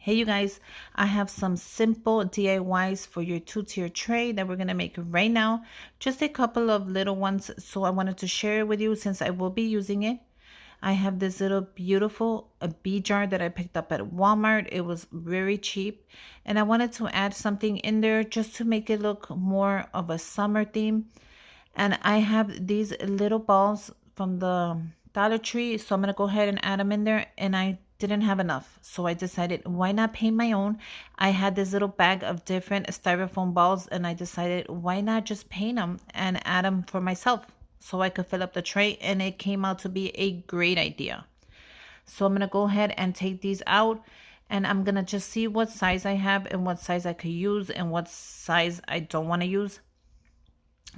Hey you guys, I have some simple DIYs for your two-tier tray that we're going to make right now. Just a couple of little ones, so I wanted to share it with you since I will be using it. I have this little beautiful bee jar that I picked up at Walmart. It was very cheap, and I wanted to add something in there just to make it look more of a summer theme. And I have these little balls from the Dollar Tree, so I'm going to go ahead and add them in there, and I didn't have enough, so I decided why not paint my own. I had this little bag of different styrofoam balls, and I decided why not just paint them and add them for myself so I could fill up the tray, and it came out to be a great idea. So I'm going to go ahead and take these out, and I'm going to just see what size I have and what size I could use and what size I don't want to use.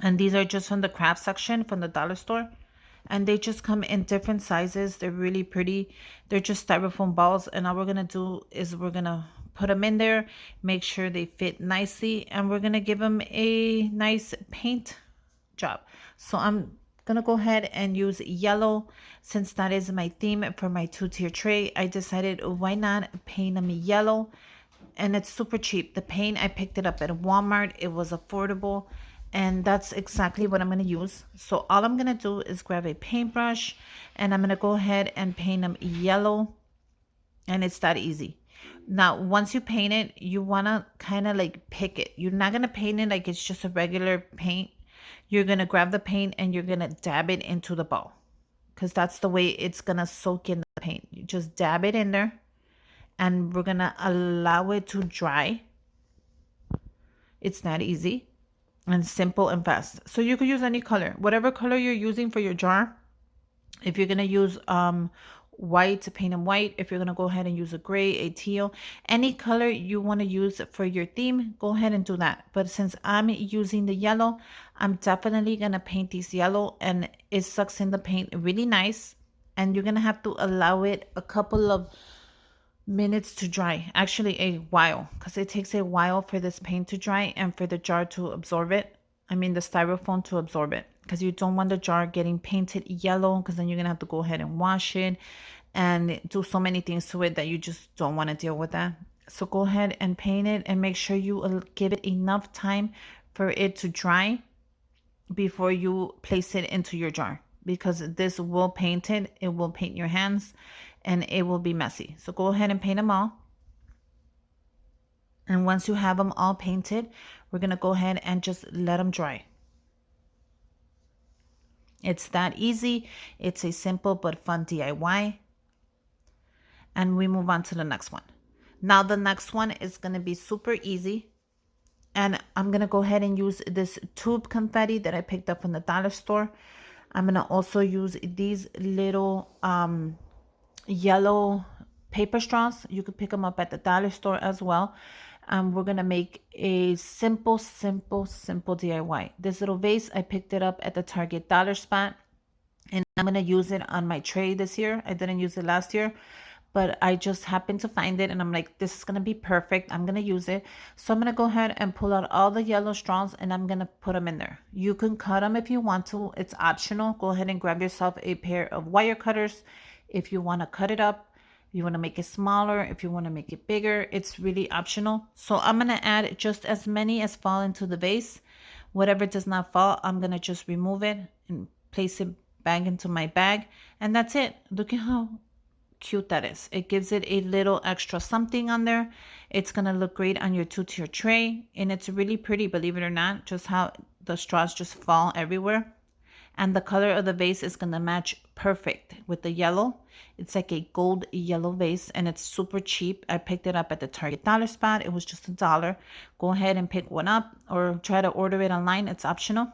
And these are just from the craft section from the dollar store, and they just come in different sizes. They're really pretty. They're just styrofoam balls, and all we're gonna do is we're gonna put them in there, make sure they fit nicely, and we're gonna give them a nice paint job. So I'm gonna go ahead and use yellow since that is my theme for my two-tier tray. I decided why not paint them yellow, and it's super cheap. The paint, I picked it up at Walmart. It was affordable, and that's exactly what I'm going to use. So all I'm going to do is grab a paintbrush, and I'm going to go ahead and paint them yellow, and it's that easy. Now once you paint it, you want to kind of like pick it. You're not going to paint it like it's just a regular paint. You're going to grab the paint and you're going to dab it into the ball, because that's the way it's going to soak in the paint. You just dab it in there, and we're going to allow it to dry. It's that easy and simple and fast. So you could use any color, whatever color you're using for your jar. If you're going to use white, to paint them white. If you're going to go ahead and use a gray, a teal, any color you want to use for your theme, go ahead and do that. But since I'm using the yellow, I'm definitely going to paint these yellow, and it sucks in the paint really nice. And you're going to have to allow it a couple of minutes to dry, actually a while, because it takes a while for this paint to dry and for the jar to absorb it. I mean the styrofoam to absorb it, because you don't want the jar getting painted yellow, because then you're gonna have to go ahead and wash it and do so many things to it that you just don't want to deal with that. So go ahead and paint it, and make sure you give it enough time for it to dry before you place it into your jar, because this will paint it. It will paint your hands, and it will be messy. So go ahead and paint them all. And once you have them all painted, we're going to go ahead and just let them dry. It's that easy. It's a simple but fun DIY. And we move on to the next one. Now the next one is going to be super easy. And I'm going to go ahead and use this tube confetti that I picked up from the dollar store. I'm going to also use these little yellow paper straws. You could pick them up at the dollar store as well. We're going to make a simple DIY. This little vase, I picked it up at the Target dollar spot, and I'm going to use it on my tray this year. I didn't use it last year, but I just happened to find it, and I'm like, this is going to be perfect. I'm going to use it. So I'm going to go ahead and pull out all the yellow straws, and I'm going to put them in there. You can cut them if you want to. It's optional. Go ahead and grab yourself a pair of wire cutters if you want to cut it up. If you want to make it smaller, if you want to make it bigger, it's really optional. So I'm going to add just as many as fall into the vase. Whatever does not fall, I'm going to just remove it and place it back into my bag. And that's it. Look at how cute that is. It gives it a little extra something on there. It's going to look great on your two-tier tray. And it's really pretty, believe it or not, just how the straws just fall everywhere. And the color of the vase is going to match perfect with the yellow. It's like a gold yellow vase, and it's super cheap. I picked it up at the Target dollar spot. It was just $1. Go ahead and pick one up, or try to order it online. It's optional.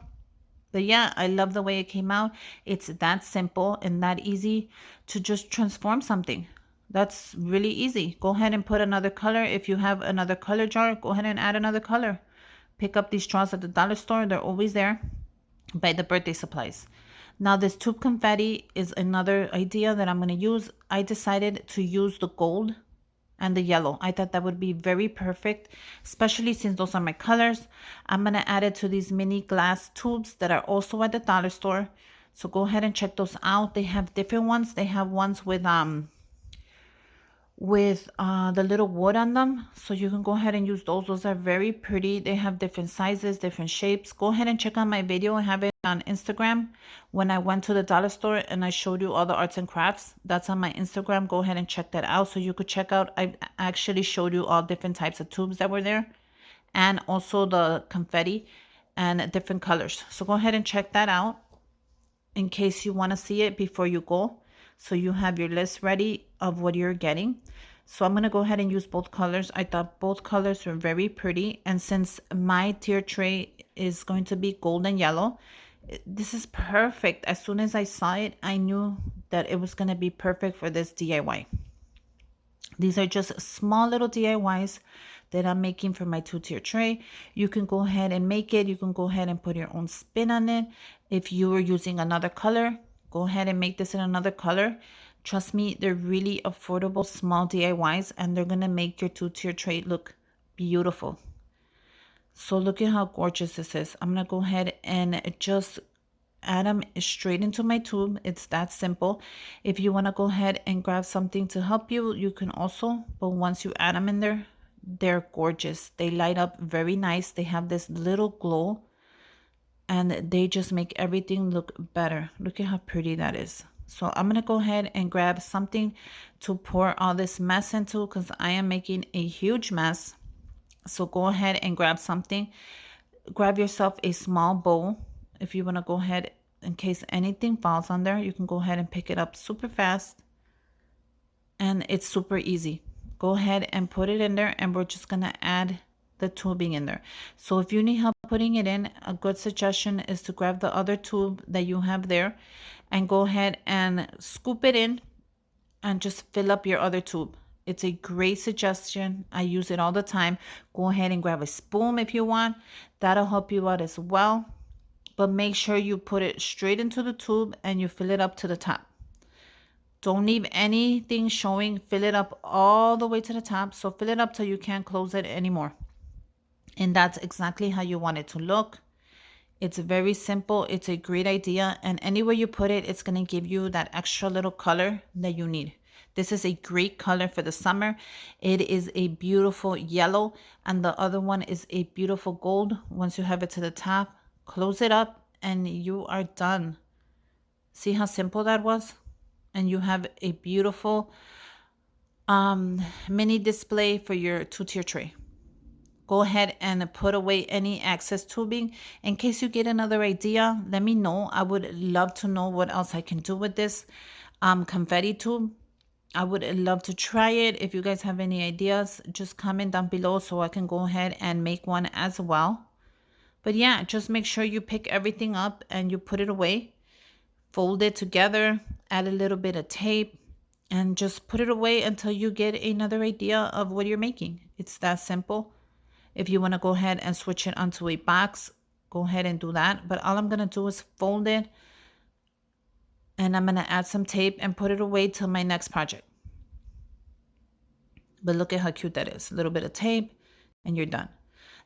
But yeah, I love the way it came out. It's that simple and that easy to just transform something. That's really easy. Go ahead and put another color. If you have another color jar, go ahead and add another color. Pick up these straws at the dollar store. They're always there. Buy the birthday supplies. Now this tube confetti is another idea that I'm going to use. I decided to use the gold and the yellow. I thought that would be very perfect, especially since those are my colors. I'm going to add it to these mini glass tubes that are also at the dollar store. So go ahead and check those out. They have different ones. They have ones with with the little wood on them. So you can go ahead and use those. Those are very pretty. They have different sizes, different shapes. Go ahead and check out my video. I have it on Instagram when I went to the dollar store and I showed you all the arts and crafts. That's on my Instagram. Go ahead and check that out. So you could check out, I actually showed you all different types of tubes that were there, and also the confetti and different colors. So go ahead and check that out in case you want to see it before you go, so you have your list ready of what you're getting. So I'm going to go ahead and use both colors. I thought both colors were very pretty, and since my tier tray is going to be gold and yellow, this is perfect. As soon as I saw it, I knew that it was going to be perfect for this DIY. These are just small little DIYs that I'm making for my two-tier tray. You can go ahead and make it. You can go ahead and put your own spin on it. If you were using another color, go ahead and make this in another color. Trust me, they're really affordable small DIYs, and they're going to make your two-tier tray look beautiful. So look at how gorgeous this is. I'm going to go ahead and just add them straight into my tube. It's that simple. If you want to go ahead and grab something to help you, you can also, but once you add them in there, they're gorgeous. They light up very nice. They have this little glow, and they just make everything look better. Look at how pretty that is. So I'm going to go ahead and grab something to pour all this mess into, because I am making a huge mess. So go ahead and grab something. Grab yourself a small bowl. If you want to go ahead, in case anything falls on there, you can go ahead and pick it up super fast. And it's super easy. Go ahead and put it in there, and we're just going to add the tubing in there. So if you need help putting it in, a good suggestion is to grab the other tube that you have there and go ahead and scoop it in and just fill up your other tube. It's a great suggestion. I use it all the time. Go ahead and grab a spoon if you want. That'll help you out as well. But make sure you put it straight into the tube and you fill it up to the top. Don't leave anything showing. Fill it up all the way to the top. So fill it up till you can't close it anymore. And that's exactly how you want it to look. It's very simple. It's a great idea. And anywhere you put it, it's going to give you that extra little color that you need. This is a great color for the summer. It is a beautiful yellow, and the other one is a beautiful gold. Once you have it to the top, close it up and you are done. See how simple that was? And you have a beautiful mini display for your two-tier tray. Go ahead and put away any excess tubing. In case you get another idea, let me know. I would love to know what else I can do with this confetti tube. I would love to try it. If you guys have any ideas, just comment down below so I can go ahead and make one as well. But yeah, just make sure you pick everything up and you put it away. Fold it together, add a little bit of tape, and just put it away until you get another idea of what you're making. It's that simple. If you want to go ahead and switch it onto a box, go ahead and do that. But all I'm going to do is fold it, and I'm going to add some tape and put it away till my next project. But look at how cute that is. A little bit of tape and you're done.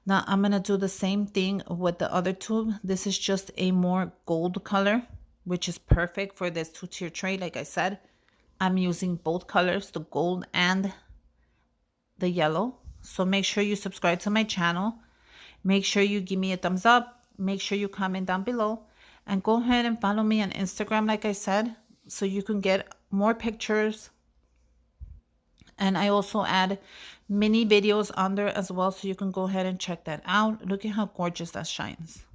Now I'm going to do the same thing with the other tube. This is just a more gold color, which is perfect for this two-tier tray. Like I said, I'm using both colors, the gold and the yellow. So make sure you subscribe to my channel. Make sure you give me a thumbs up. Make sure you comment down below. And go ahead and follow me on Instagram, like I said, so you can get more pictures. And I also add mini videos on there as well, so you can go ahead and check that out. Look at how gorgeous that shines.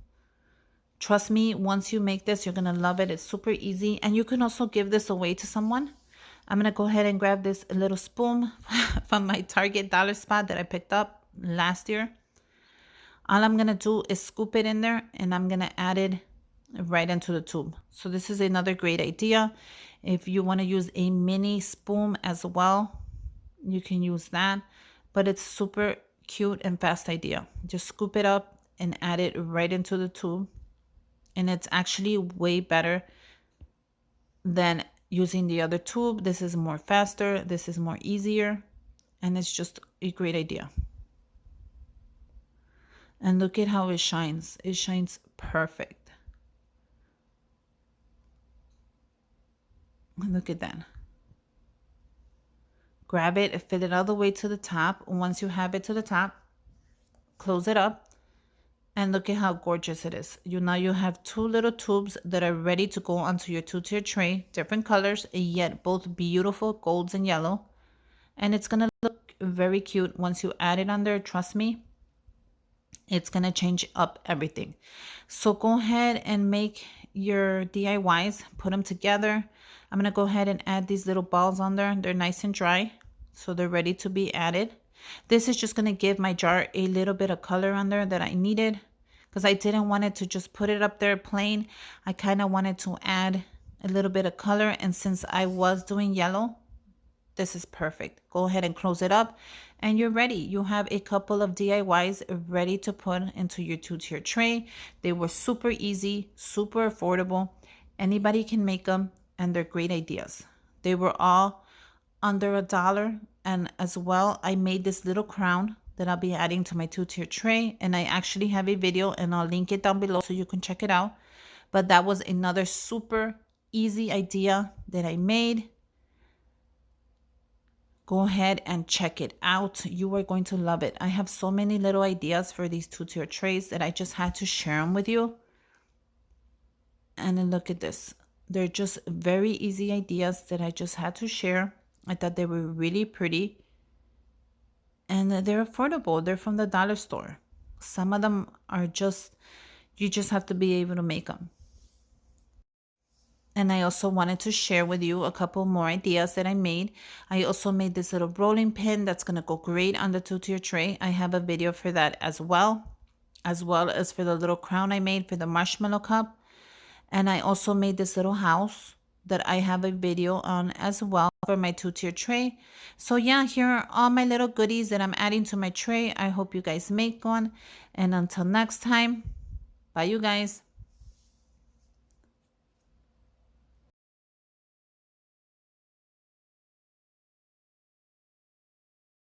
Trust me, once you make this, you're going to love it. It's super easy. And you can also give this away to someone. I'm going to go ahead and grab this little spoon from my Target dollar spot that I picked up last year. All I'm going to do is scoop it in there, and I'm going to add it right into the tube. So this is another great idea. If you want to use a mini spoon as well, you can use that. But it's super cute and fast idea. Just scoop it up and add it right into the tube. And it's actually way better than using the other tube. This is more faster. This is more easier. And it's just a great idea. And look at how it shines. It shines perfect. Look at that. grab it, fill it all the way to the top. Once you have it to the top, close it up. And look at how gorgeous it is. Now you have two little tubes that are ready to go onto your two-tier tray, different colors, yet both beautiful, golds and yellow. And it's gonna look very cute once you add it on there. Trust me, it's gonna change up everything. So go ahead and make your DIYs, put them together. I'm gonna go ahead and add these little balls on there. They're nice and dry, so they're ready to be added. This is just gonna give my jar a little bit of color on there that I needed, because I didn't want it to just put it up there plain. I kind of wanted to add a little bit of color, and since I was doing yellow, this is perfect. Go ahead and close it up and you're ready. You have a couple of DIYs ready to put into your two-tier tray. They were super easy, super affordable. Anybody can make them, and they're great ideas. They were all under $1. And as well, I made this little crown that I'll be adding to my two-tier tray, and I actually have a video and I'll link it down below so you can check it out. But that was another super easy idea that I made. Go ahead and check it out. You are going to love it. I have so many little ideas for these two-tier trays that I just had to share them with you. And then look at this. They're just very easy ideas that I just had to share. I thought they were really pretty. And they're affordable. They're from the dollar store. Some of them are just, you just have to be able to make them. And I also wanted to share with you a couple more ideas that I made. I also made this little rolling pin that's going to go great on the two-tier tray. I have a video for that as well as for the little crown I made for the marshmallow cup. And I also made this little house that I have a video on as well for my two-tier tray. So yeah, here are all my little goodies that I'm adding to my tray. I hope you guys make one. And until next time, bye you guys.